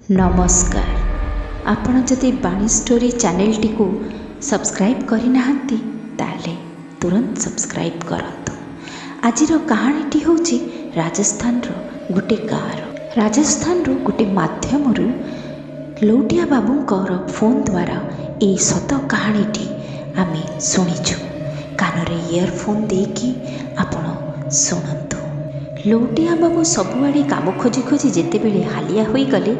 नमस्कार। आपण जदि बाणी स्टोरी चैनल टी को सब्सक्राइब करना ताले तुरंत सब्सक्राइब करंतु। आजिर कहानीटी हूँ राजस्थान गोटे गाँव। राजस्थान गोटे माध्यम लौटिया बाबूंकर फोन द्वारा ये सत कहानीटी आम शुणीचु। कानरे इयरफोन देकी आपण शुणु। लौटिया बाबू सबुआड़े काम खोजी खोजी जिते बेले हालिया होई गले,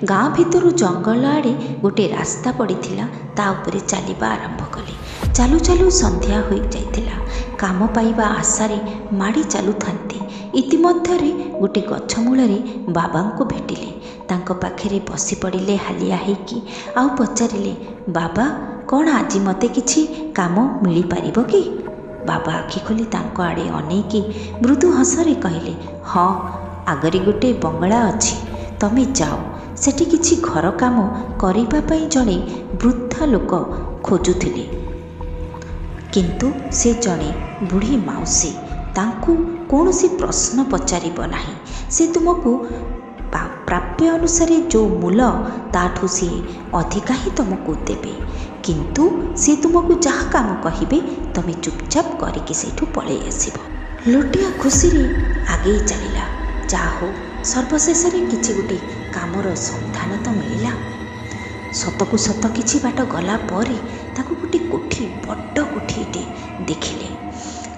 गाँ भितर जंगल आड़े गोटे रास्ता पड़ीथिला, ता उपरे चलिबा आरंभ कले। चालू चालू संध्या होई जाइथिला। काम पाइबा आशारे माड़ी चालू थांती। इतिमध्यरे गोटे गछ मूलरे बाबांको भेटिले। तांको पाखरे बसी पड़िले हालिया हेकी। आउ पचारिले, बाबा कौन आज मते किछि काम मिली पारिबो कि? बाबा आखि खोली तांको आड़े अनेकी मृदु हसरे कहले, हाँ आगरी गोटे बंगला अच्छी, तमे जाओ। सेठी किछि घर काम करिबा पई जणे वृद्धा लोक खोजुथिले, किंतु से जणे बुढ़ी माउसी तांकु कौनसी प्रश्न पचारिब नाही। से तुमको प्राप्य अनुसारे जो मूल ताठू सी अधिका ही तुमको देबे, किंतु से तुमको जहाँ काम कहिबे तमे चुपचाप करके सेठू पळे आसिबो। लुटिया खुशी रे आगे चलिला। जा हो सर्वशेष किछि गोटे कामर संधान तो मिलिला। सतकु सत किछि बाट गला परे ताकु गोटे कोठी, बड्ड कोठीटे देखिले।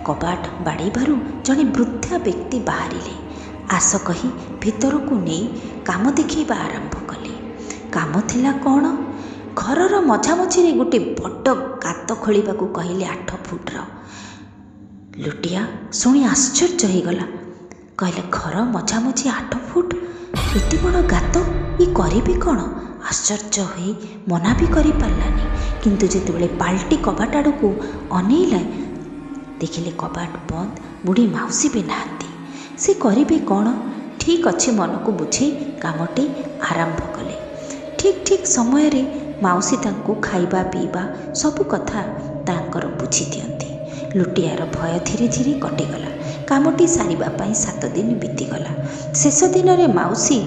कबाट बाड़ीबारु जणे वृद्धा व्यक्ति बाहरिले। आस कही भितर को नहीं काम देखा आरंभ कले। काम थिला कौन? घरर मझामझी गोटे बड्ड गात खोलिबा को कहले 8 फुट्र। लुटिया शुणी आश्चर्य हो गला। कहले, घर मझामझी 8 फुट, एते बड़ गात ये करिबे कौन? आश्चर्य हो मना भी करि पारलानी। किंतु जेतेबेले पाल्टी कबाट आड़ को अनेला, देखिले कबाट बंद, बुढ़ी माउसी भी नाहांती। से करिबे कौन? ठीक अच्छे मन को बुझे कामटे आरंभ कले। ठीक ठीक समय रे माउसी तांको खाइबा पीबा सबु कथा तांकर बुझी दियंती। लुटियार भय धीरे धीरे कटिगला। कामटी सारिबा पई 7 दिन बीतीगला। शेष दिन रे माउसी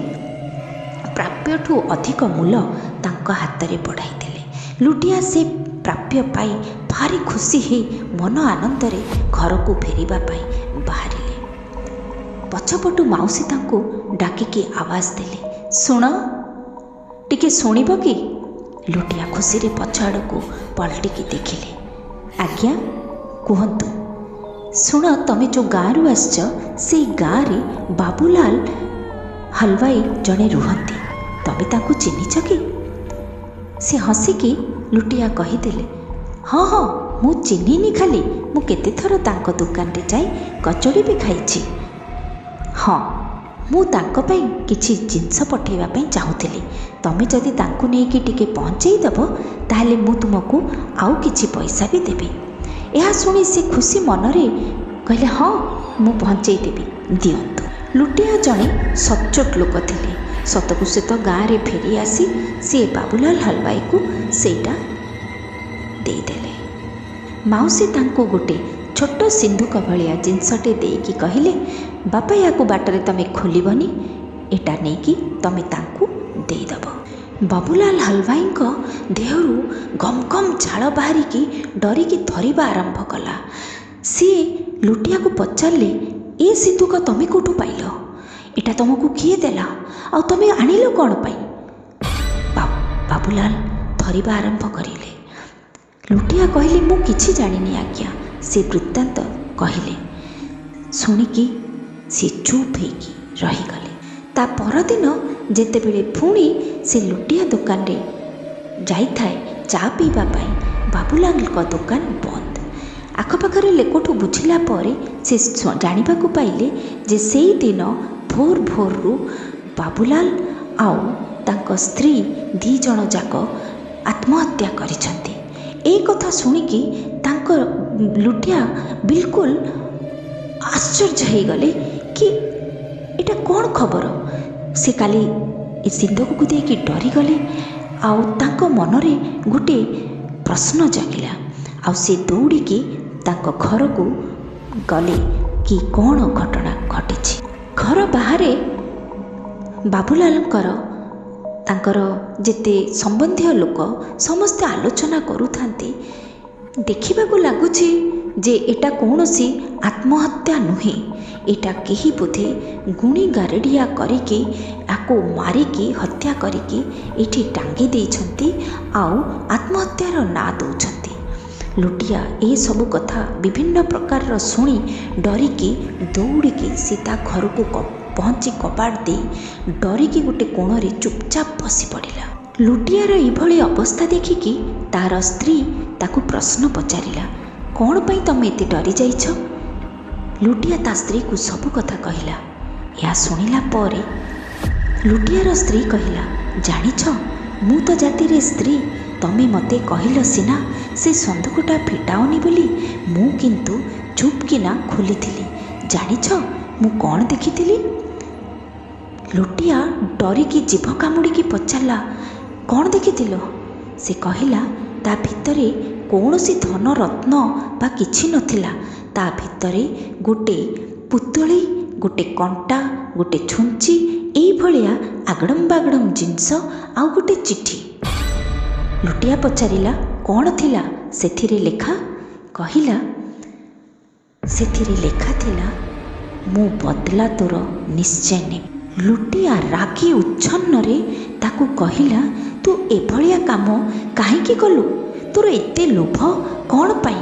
प्राप्यठू अधिक मूल तांको हाथ रे बढ़ाई देले। लुटिया से प्राप्य पाई भारी खुशी हे मन आनंद रे घर को फेरिबा पई बाहरिले। पछपटू माउसी तांको डाकिकी आवाज देले, शुण टिके शुणिब कि? लुटिया खुशी रे पछ आड़को पलटिकी देखिले। आज्ञा कहतु। शुण, तमे जो गाँव आसच से गाँ रे बाबूलाल हलवाई जड़े रुहंती, तमे तांको चिन्हिच कि? से हसिकी लुटिया कहीदेले, हाँ हाँ मु चिन्हिनी, खाली मु केते थर तांको दुकान रे जाई कचोड़ी भी खाइछि। हाँ मु तांको पई किछि जिनस पठेबा पई चाहुथिली। तमे जदि तांको नेकी टिके पहुंचेई दबो ताहले मु तुमको आउ किछि पैसा भी देबी। एहा सुनी से खुशी मनरे कहले, हाँ मु पहुंचेई देबी, दियंतु। लुटिया जणे सचोट लोक थिले। सतकु सत गाँ रे फेरी आसी से बाबूलाल हलवाई को सेटा देई देले। माउसी तांको गोटे छोट सिंधुक भलिया जिनसटे देकी कहले, बापा या बाटरे तमे खोलिबनी, एटा नेकी तमे तांकू देदब। बाबूलाल हलवाई देहरु गम गम झाड़ बाहरिकी डरिकी थरिबा आरंभ कला। सी लुटिया को पचारे, ए सिंधुक तमे कोठू पाइल? एटा तुमको किए देला? आ तमे आनिलो कौन पाई? बाबूलाल थरिबा आरंभ करिले। लुटिया कहली, मु किछि जानिनी आज्ञा। से वृत्तांत कहले। शुणिकी से चुप होगी रहीगले। ता परदिन जेतेबेले पुणी से लुटिया दुकान रे जाइथाए चा पीवा पाई, बाबूलाल को दुकान बंद। आखपाखर लोकठू बुझिला परे से जानिबाकू पाइले जे सेई दिन भोर भोरु बाबूलाल आउ तांको स्त्री 2 जण जाक आत्महत्या करिसंती। ए कथा शुणिकी तांको लुटिया बिल्कुल आश्चर्य हो गले कि एटा कौन खबर। से काली ए सिंधुक को देखि डरी गले। आउ तांको मनरे गोटे प्रश्न जागिला। आउ से दौड़िकी तांको घर को गले कि कौन घटना घटिछि। घर बाहरे बाबूलालकर ତାଙ୍କର ଯେତେ ସମ୍ବନ୍ଧୀୟ ଲୋକ ସମସ୍ତେ ଆଲୋଚନା କରୁଥାନ୍ତି। ଦେଖିବାକୁ ଲାଗୁଛି ଯେ ଏଟା କୌଣସି ଆତ୍ମହତ୍ୟା ନୁହେଁ, ଏଟା କେହି ବୋଧେ ଗୁଣି ଗାରେଡ଼ିଆ କରିକି ଆକୁ ମାରିକି ହତ୍ୟା କରିକି ଏଠି ଟାଙ୍ଗି ଦେଇଛନ୍ତି ଆଉ ଆତ୍ମହତ୍ୟାର ନାଁ ଦେଉଛନ୍ତି। ଲୁଟିଆ ଏସବୁ କଥା ବିଭିନ୍ନ ପ୍ରକାରର ଶୁଣି ଡରିକି ଦୌଡ଼ିକି ସେ ତା ଘରକୁ ପହଞ୍ଚି କବାଟ ଦେଇ ଡରିକି ଗୋଟେ କୋଣରେ ଚୁପଚାପ ବସି ପଡ଼ିଲା। ଲୁଟିଆର ଏଭଳି ଅବସ୍ଥା ଦେଖିକି ତାର ସ୍ତ୍ରୀ ତାକୁ ପ୍ରଶ୍ନ ପଚାରିଲା, କ'ଣ ପାଇଁ ତମେ ଏତେ ଡରି ଯାଇଛ? ଲୁଟିଆ ତା ସ୍ତ୍ରୀକୁ ସବୁ କଥା କହିଲା। ଏହା ଶୁଣିଲା ପରେ ଲୁଟିଆର ସ୍ତ୍ରୀ କହିଲା, ଜାଣିଛ ମୁଁ ତ ଜାତିରେ ସ୍ତ୍ରୀ, ତମେ ମୋତେ କହିଲ ସିନା ସେ ସନ୍ଦୁକଟା ଫିଟାଅନି ବୋଲି, ମୁଁ କିନ୍ତୁ ଚୁପକିନା ଖୋଲିଥିଲି। ଜାଣିଛ ମୁଁ କ'ଣ ଦେଖିଥିଲି? ଲୁଟିଆ ଡରିକି ଜିଭ କାମୁଡ଼ିକି ପଚାରିଲା, କ'ଣ ଦେଖିଥିଲ? ସେ କହିଲା, ତା ଭିତରେ କୌଣସି ଧନ ରତ୍ନ ବା କିଛି ନଥିଲା। ତା ଭିତରେ ଗୋଟେ ପୁତଳି, ଗୋଟେ କଣ୍ଟା, ଗୋଟେ ଛୁଞ୍ଚି, ଏଇଭଳିଆ ଆଗଡ଼ମ୍ ବାଗଡ଼ମ୍ ଜିନିଷ ଆଉ ଗୋଟେ ଚିଠି। ଲୁଟିଆ ପଚାରିଲା, କ'ଣ ଥିଲା ସେଥିରେ ଲେଖା? କହିଲା, ସେଥିରେ ଲେଖା ଥିଲା, ମୁଁ ବଦଲା ତୋର ନିଶ୍ଚୟ ନେବି। ଲୁଟିଆ ରାଗି ଉଚ୍ଛନ୍ନରେ ତାକୁ କହିଲା, ତୁ ଏଭଳିଆ କାମ କାହିଁକି କଲୁ? ତୋର ଏତେ ଲୋଭ କ'ଣ ପାଇଁ?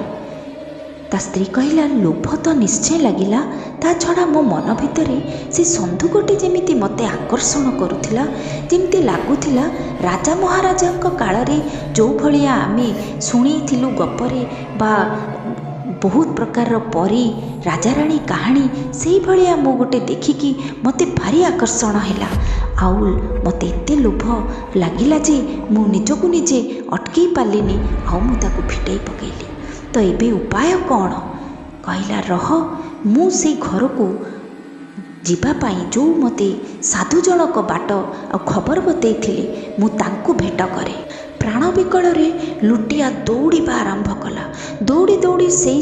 ତା ସ୍ତ୍ରୀ କହିଲା, ଲୋଭ ତ ନିଶ୍ଚୟ ଲାଗିଲା, ତା ଛଡ଼ା ମୋ ମନ ଭିତରେ ସେ ସନ୍ଦୁକଟି ଯେମିତି ମୋତେ ଆକର୍ଷଣ କରୁଥିଲା, ଯେମିତି ଲାଗୁଥିଲା ରାଜା ମହାରାଜାଙ୍କ କାଳରେ ଯେଉଁ ଭଳିଆ ଆମେ ଶୁଣିଥିଲୁ ଗପରେ ବା ବହୁତ ପ୍ରକାରର ପରୀ ରାଜାରାଣୀ କାହାଣୀ, ସେଇଭଳିଆ ମୁଁ ଗୋଟେ ଦେଖିକି ମୋତେ ଭାରି ଆକର୍ଷଣ ହେଲା। ଆଉ ମୋତେ ଏତେ ଲୋଭ ଲାଗିଲା ଯେ ମୁଁ ନିଜକୁ ନିଜେ ଅଟକେଇ ପାରିଲିନି, ଆଉ ମୁଁ ତାକୁ ଫିଟେଇ ପକାଇଲି। ତ ଏବେ ଉପାୟ କ'ଣ? କହିଲା, ରହ, ମୁଁ ସେଇ ଘରକୁ ଯିବା ପାଇଁ ଯେଉଁ ମୋତେ ସାଧୁ ଜଣକ ବାଟ ଆଉ ଖବର ବତେଇଥିଲେ, ମୁଁ ତାଙ୍କୁ ଭେଟ କରେ। ପ୍ରାଣ ବିକଳରେ ଲୁଟିଆ ଦୌଡ଼ିବା ଆରମ୍ଭ କଲା। ଦୌଡ଼ି ଦୌଡ଼ି ସେଇ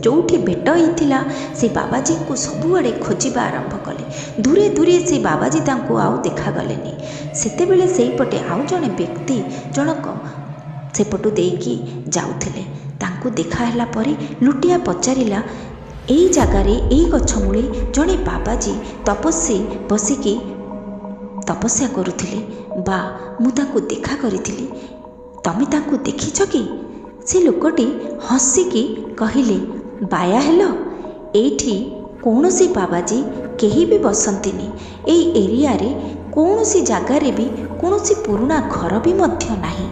ଯେଉଁଠି ଭେଟ ହେଇଥିଲା ସେ ବାବାଜୀଙ୍କୁ ସବୁଆଡ଼େ ଖୋଜିବା ଆରମ୍ଭ କଲେ। ଦୂରେ ଦୂରେ ସେ ବାବାଜୀ ତାଙ୍କୁ ଆଉ ଦେଖାଗଲେନି। ସେତେବେଳେ ସେଇପଟେ ଆଉ ଜଣେ ବ୍ୟକ୍ତି ଜଣକ ସେପଟୁ ଦେଇକି ଯାଉଥିଲେ। ତାଙ୍କୁ ଦେଖା ହେଲା ପରେ ଲୁଟିଆ ପଚାରିଲା, ଏଇ ଜାଗାରେ ଏଇ ଗଛ ମୂଳେ ଜଣେ ବାବାଜୀ ତପସ୍ୱୀ ବସିକି ତପସ୍ୟା କରୁଥିଲେ ବା ମୁଁ ତାଙ୍କୁ ଦେଖା କରିଥିଲି, ତମେ ତାଙ୍କୁ ଦେଖିଛ କି? ସେ ଲୋକଟି ହସିକି କହିଲେ, ବାୟା ହେଲ, ଏଇଠି କୌଣସି ବାବାଜୀ କେହି ବି ବସନ୍ତିନି। ଏଇ ଏରିଆରେ କୌଣସି ଜାଗାରେ ବି କୌଣସି ପୁରୁଣା ଘର ବି ମଧ୍ୟ ନାହିଁ।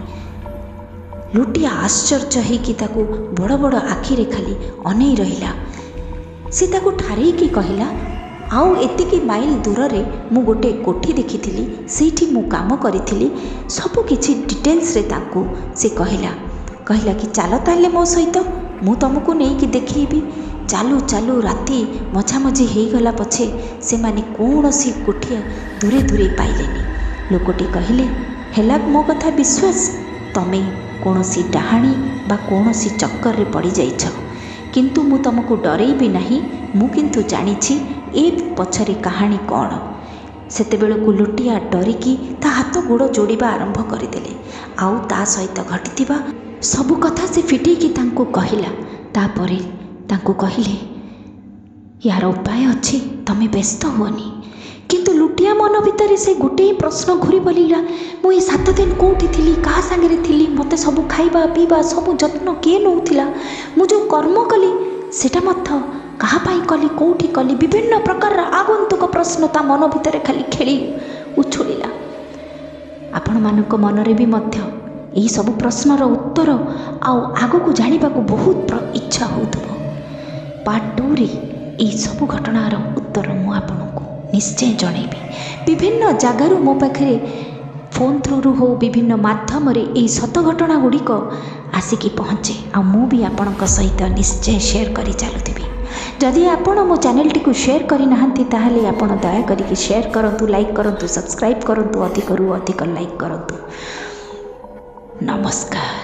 ଲୁଟିଆ ଆଶ୍ଚର୍ଯ୍ୟ ହେଇକି ତାକୁ ବଡ଼ ବଡ଼ ଆଖିରେ ଖାଲି ଅନେଇ ରହିଲା। ସେ ତାକୁ ଠାରେଇକି କହିଲା, ଆଉ ଏତିକି ମାଇଲ ଦୂରରେ ମୁଁ ଗୋଟେ କୋଠି ଦେଖିଥିଲି, ସେଇଠି ମୁଁ କାମ କରିଥିଲି। ସବୁ କିଛି ଡିଟେଲ୍ସରେ ତାଙ୍କୁ ସେ କହିଲା କି ଚାଲ ତାହେଲେ ମୋ ସହିତ, ମୁଁ ତୁମକୁ ନେଇକି ଦେଖେଇବି। ଚାଲୁ ଚାଲୁ ରାତି ମଝାମଝି ହେଇଗଲା ପଛେ ସେମାନେ କୌଣସି କୋଠି ଦୂରେ ଦୂରେ ପାଇଲେନି। ଲୋକଟି କହିଲେ, ହେଲା ମୋ କଥା ବିଶ୍ୱାସ? ତମେ କୌଣସି ଡାହାଣୀ ବା କୌଣସି ଚକ୍କରରେ ପଡ଼ିଯାଇଛ, କିନ୍ତୁ ମୁଁ ତୁମକୁ ଡରେଇବି ନାହିଁ। ମୁଁ କିନ୍ତୁ ଜାଣିଛି ଏ ପଛରେ କାହାଣୀ କ'ଣ। ସେତେବେଳକୁ ଲୁଟିଆ ଡରିକି ତା ହାତ ଗୋଡ଼ ଯୋଡ଼ିବା ଆରମ୍ଭ କରିଦେଲେ, ଆଉ ତା ସହିତ ଘଟିଥିବା ସବୁ କଥା ସେ ଫିଟେଇକି ତାଙ୍କୁ କହିଲା। ତାପରେ ତାଙ୍କୁ କହିଲେ, ୟାର ଉପାୟ ଅଛି, ତମେ ବ୍ୟସ୍ତ ହୁଅନି। କିନ୍ତୁ ଲୁଟିଆ ମନ ଭିତରେ ସେ ଗୋଟିଏ ପ୍ରଶ୍ନ ଘୁରି ବୁଲିଲା, ମୁଁ ଏ 7 ଦିନ କେଉଁଠି ଥିଲି, କାହା ସାଙ୍ଗରେ ଥିଲି, ମୋତେ ସବୁ ଖାଇବା ପିଇବା ସବୁ ଯତ୍ନ କିଏ ନେଉଥିଲା, ମୁଁ ଯେଉଁ କର୍ମ କଲି ସେଇଟା ମଧ୍ୟ କାହା ପାଇଁ କଲି, କେଉଁଠି କଲି, ବିଭିନ୍ନ ପ୍ରକାରର ଆଗନ୍ତୁକ ପ୍ରଶ୍ନ ତା ମନ ଭିତରେ ଖାଲି ଖେଳି ଉଛୁଳିଲା। ଆପଣମାନଙ୍କ ମନରେ ବି ମଧ୍ୟ ଏହିସବୁ ପ୍ରଶ୍ନର ଉତ୍ତର ଆଉ ଆଗକୁ ଜାଣିବାକୁ ବହୁତ ଇଚ୍ଛା ହେଉଥିବ। ପାର୍ଟ 2ରେ ଏହିସବୁ ଘଟଣାର ଉତ୍ତର ମୁଁ ଆପଣଙ୍କୁ ନିଶ୍ଚୟ ଜଣାଇବି। ବିଭିନ୍ନ ଜାଗାରୁ ମୋ ପାଖରେ ଫୋନ୍ ଥ୍ରୁରୁ ହେଉ ବିଭିନ୍ନ ମାଧ୍ୟମରେ ଏହି ସତ ଘଟଣା ଗୁଡ଼ିକ ଆସିକି ପହଞ୍ଚେ, ଆଉ ମୁଁ ବି ଆପଣଙ୍କ ସହିତ ନିଶ୍ଚୟ ସେୟାର କରି ଚାଲୁଥିବି। ଯଦି ଆପଣ ମୋ ଚ୍ୟାନେଲଟିକୁ ସେୟାର କରିନାହାନ୍ତି ତାହେଲେ ଆପଣ ଦୟାକରିକି ସେୟାର କରନ୍ତୁ, ଲାଇକ୍ କରନ୍ତୁ, ସବସ୍କ୍ରାଇବ୍ କରନ୍ତୁ, ଅଧିକରୁ ଅଧିକ ଲାଇକ୍ କରନ୍ତୁ। ନମସ୍କାର।